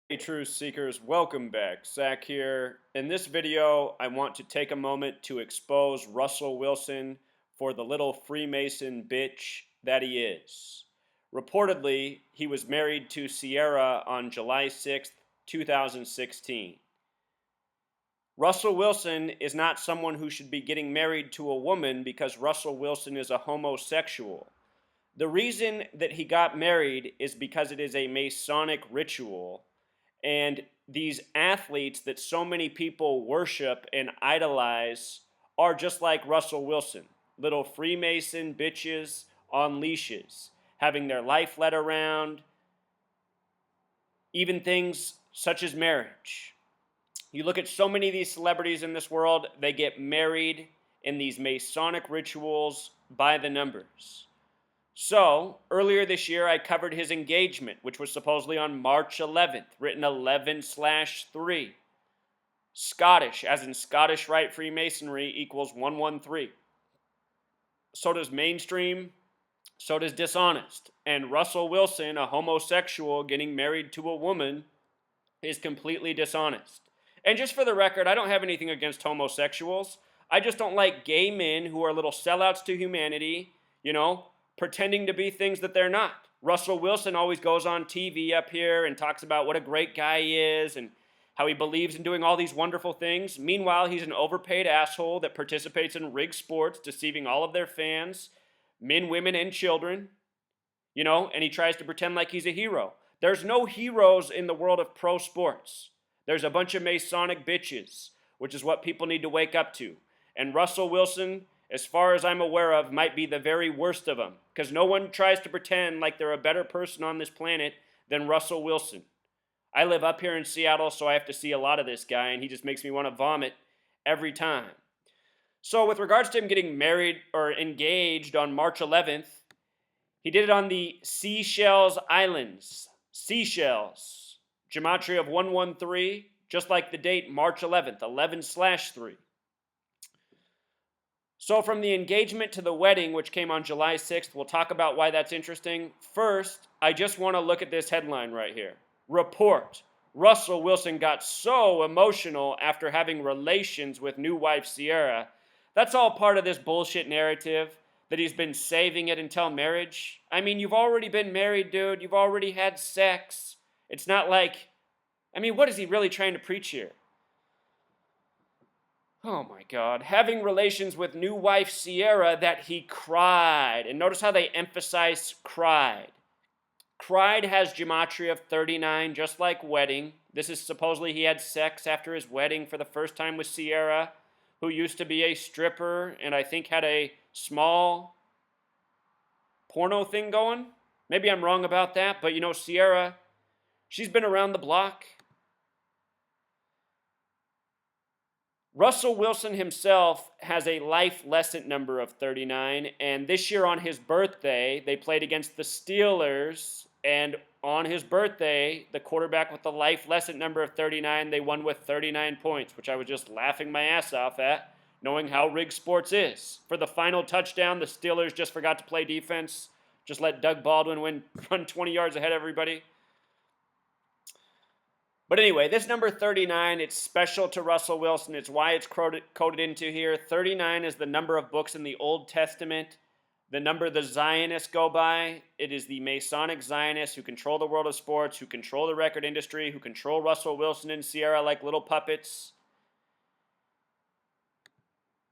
Hey truth seekers, welcome back. Zach here. In this video, I want to take a moment to expose Russell Wilson for the little Freemason bitch that he is. Reportedly, he was married to Ciara on July 6th, 2016. Russell Wilson is not someone who should be getting married to a woman because Russell Wilson is a homosexual. The reason that he got married is because it is a Masonic ritual, and these athletes that so many people worship and idolize are just like Russell Wilson, little Freemason bitches on leashes, having their life led around, even things such as marriage. You look at so many of these celebrities in this world, they get married in these Masonic rituals by the numbers. So, earlier this year, I covered his engagement, which was supposedly on March 11th, written 11/3. Scottish, as in Scottish Rite Freemasonry, equals 113. So does mainstream, so does dishonest. And Russell Wilson, a homosexual getting married to a woman, is completely dishonest. And just for the record, I don't have anything against homosexuals. I just don't like gay men who are little sellouts to humanity, pretending to be things that they're not. Russell Wilson always goes on TV up here and talks about what a great guy he is and how he believes in doing all these wonderful things. Meanwhile, he's an overpaid asshole that participates in rigged sports, deceiving all of their fans, men, women, and children, and he tries to pretend like he's a hero. There's no heroes in the world of pro sports. There's a bunch of Masonic bitches, which is what people need to wake up to. And Russell Wilson, as far as I'm aware of, might be the very worst of them, because no one tries to pretend like they're a better person on this planet than Russell Wilson. I live up here in Seattle, so I have to see a lot of this guy, and he just makes me want to vomit every time. So with regards to him getting married or engaged on March 11th, he did it on the Seychelles Islands. Seychelles. Gematria of 113, just like the date March 11th, 11/3. So from the engagement to the wedding, which came on July 6th, we'll talk about why that's interesting. First, I just want to look at this headline right here. Report. Russell Wilson got so emotional after having relations with new wife Ciara. That's all part of this bullshit narrative that he's been saving it until marriage. I mean, you've already been married, dude. You've already had sex. It's not like, what is he really trying to preach here? Oh my God. Having relations with new wife Ciara that he cried. And notice how they emphasize cried. Cried has gematria of 39, just like wedding. This is supposedly he had sex after his wedding for the first time with Ciara, who used to be a stripper and I think had a small porno thing going. Maybe I'm wrong about that, but Ciara, she's been around the block. Russell Wilson himself has a life lesson number of 39, and this year on his birthday, they played against the Steelers, and on his birthday, the quarterback with the life lesson number of 39, they won with 39 points, which I was just laughing my ass off at, knowing how rigged sports is. For the final touchdown, the Steelers just forgot to play defense, just let Doug Baldwin run 20 yards ahead of everybody. But anyway, this number 39, it's special to Russell Wilson. It's why it's coded into here. 39 is the number of books in the Old Testament, the number the Zionists go by. It is the Masonic Zionists who control the world of sports, who control the record industry, who control Russell Wilson and Ciara like little puppets,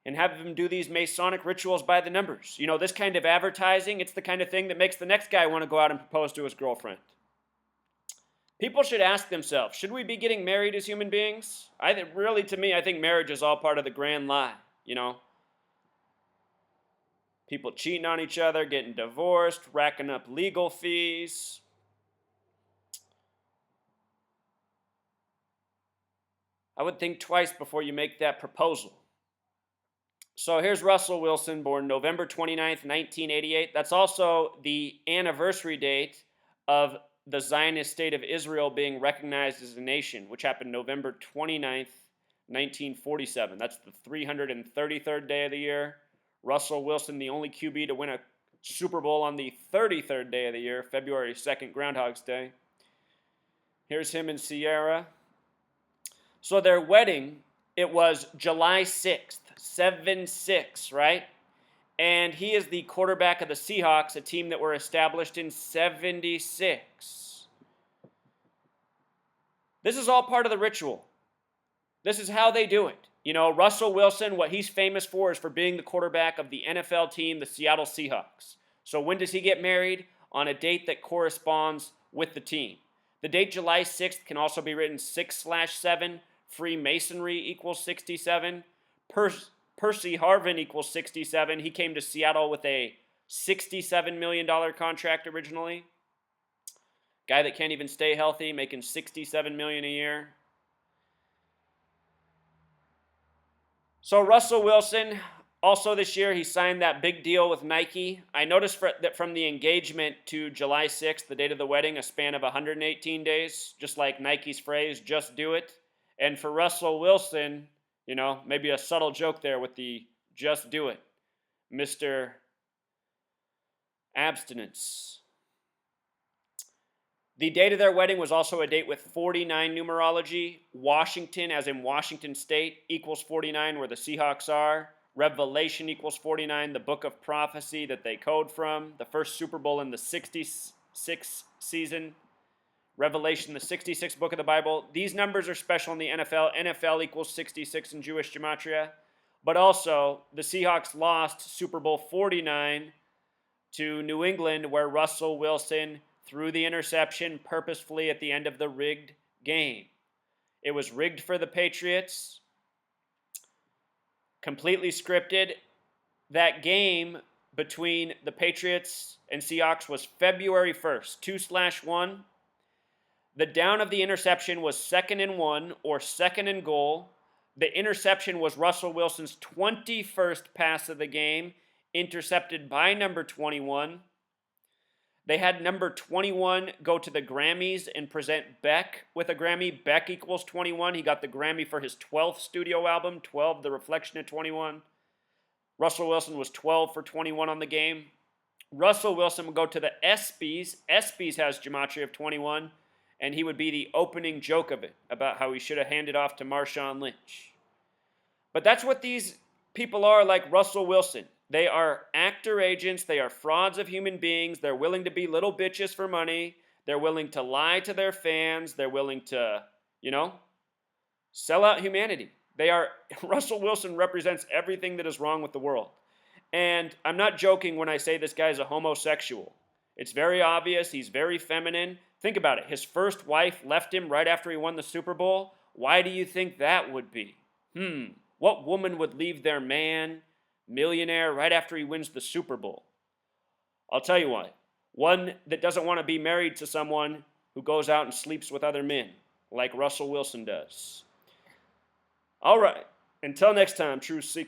and have them do these Masonic rituals by the numbers. This kind of advertising, it's the kind of thing that makes the next guy want to go out and propose to his girlfriend. People should ask themselves, should we be getting married as human beings? To me, I think marriage is all part of the grand lie, People cheating on each other, getting divorced, racking up legal fees. I would think twice before you make that proposal. So here's Russell Wilson, born November 29th, 1988. That's also the anniversary date of the Zionist state of Israel being recognized as a nation, which happened November 29th, 1947. That's the 333rd day of the year. Russell Wilson, the only QB to win a Super Bowl on the 33rd day of the year, February 2nd, Groundhog's Day. Here's him and Ciara. So their wedding, it was July 6th, 7-6, right? And he is the quarterback of the Seahawks, a team that were established in 76. This is all part of the ritual. This is how they do it. You know, Russell Wilson, what he's famous for is for being the quarterback of the NFL team, the Seattle Seahawks. So when does he get married? On a date that corresponds with the team. The date July 6th can also be written 6/7. Freemasonry equals 67. Percy Harvin equals 67. He came to Seattle with a $67 million contract originally. Guy that can't even stay healthy, making $67 million a year. So Russell Wilson, also this year, he signed that big deal with Nike. I noticed that from the engagement to July 6th, the date of the wedding, a span of 118 days, just like Nike's phrase, just do it. And for Russell Wilson, you know, maybe a subtle joke there with the just do it, Mr. Abstinence. The date of their wedding was also a date with 49 numerology. Washington, as in Washington State, equals 49, where the Seahawks are. Revelation equals 49, the book of prophecy that they code from. The first Super Bowl in the 66 season. Revelation, the 66th book of the Bible. These numbers are special in the NFL. NFL equals 66 in Jewish gematria. But also, the Seahawks lost Super Bowl 49 to New England, where Russell Wilson threw the interception purposefully at the end of the rigged game. It was rigged for the Patriots, completely scripted. That game between the Patriots and Seahawks was February 1st, 2/1. The down of the interception was 2nd and 1 or 2nd and goal. The interception was Russell Wilson's 21st pass of the game, intercepted by number 21. They had number 21 go to the Grammys and present Beck with a Grammy. Beck equals 21. He got the Grammy for his 12th studio album, 12, The Reflection of 21. Russell Wilson was 12 for 21 on the game. Russell Wilson would go to the ESPYs. ESPYs has gematria of 21, and he would be the opening joke of it, about how he should have handed off to Marshawn Lynch. But that's what these people are, like Russell Wilson. They are actor agents. They are frauds of human beings. They're willing to be little bitches for money. They're willing to lie to their fans. They're willing to, you know, sell out humanity. Russell Wilson represents everything that is wrong with the world. And I'm not joking when I say this guy is a homosexual. It's very obvious. He's very feminine. Think about it. His first wife left him right after he won the Super Bowl. Why do you think that would be? What woman would leave their man, millionaire, right after he wins the Super Bowl? I'll tell you why. One that doesn't want to be married to someone who goes out and sleeps with other men, like Russell Wilson does. All right. Until next time, Truth Seeker.